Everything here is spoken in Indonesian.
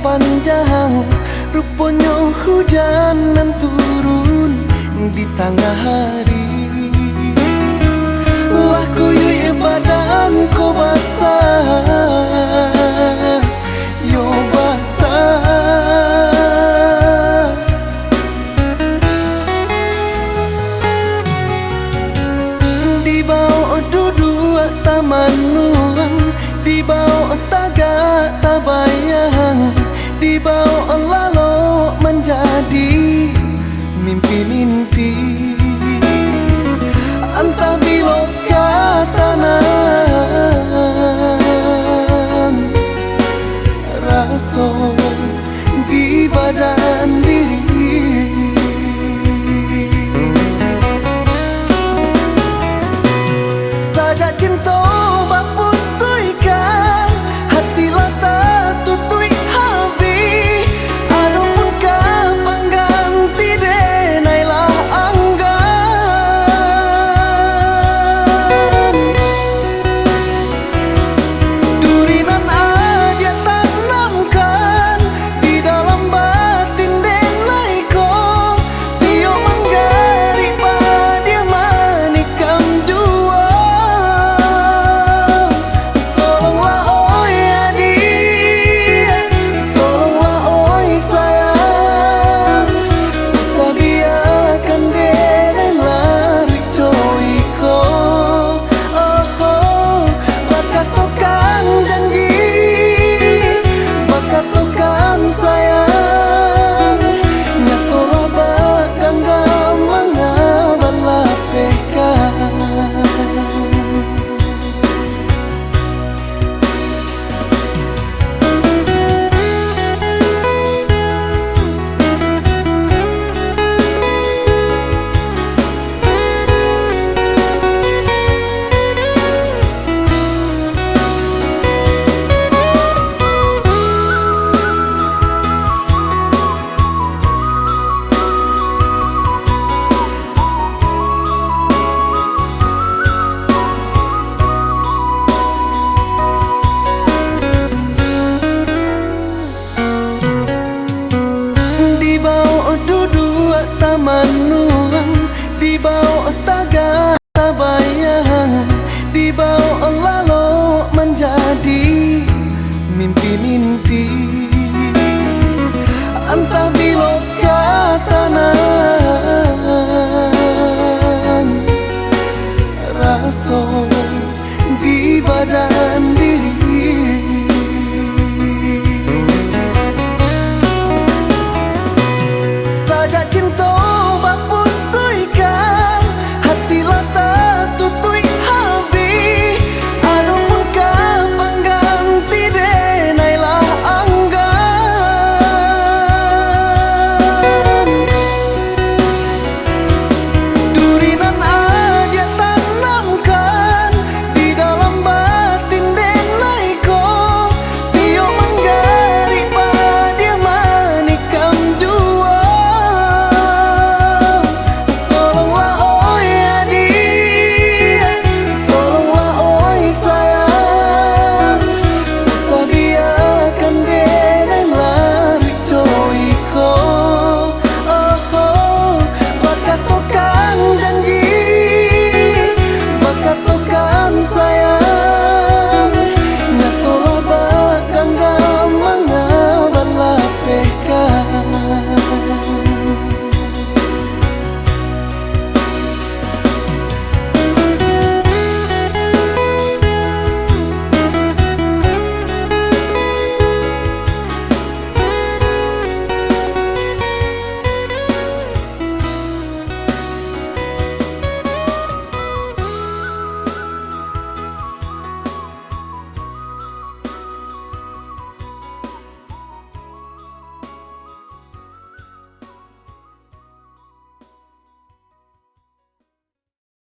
panjang, rupanya hujan nan turun di tengah hari. Lah kuyuy badanku basah, yo basah. Di bawah duduk taman nuang, di bawah tagak tabayang, di bawah lalu menjadi mimpi-mimpi. Entah bila tanam rasa di badan diri. Sajak cinta baputuykan hati lata tutui habis. Adapun kapan ganti denailah anggan. Durinan adia tanamkan di dalam batin denaiko. Bio menggari padia manikam jua. Tolonglah oi adik, tolonglah oi sayang. Usah biarkan denai lari coiko. Oh, bakatokan janji, bakatokan sayang. Nyatolah bakang gamangaban lapekan. Di bawah duduk taman nuang, di bawah tagak tabayang, di bawah lalu menjadi mimpi-mimpi.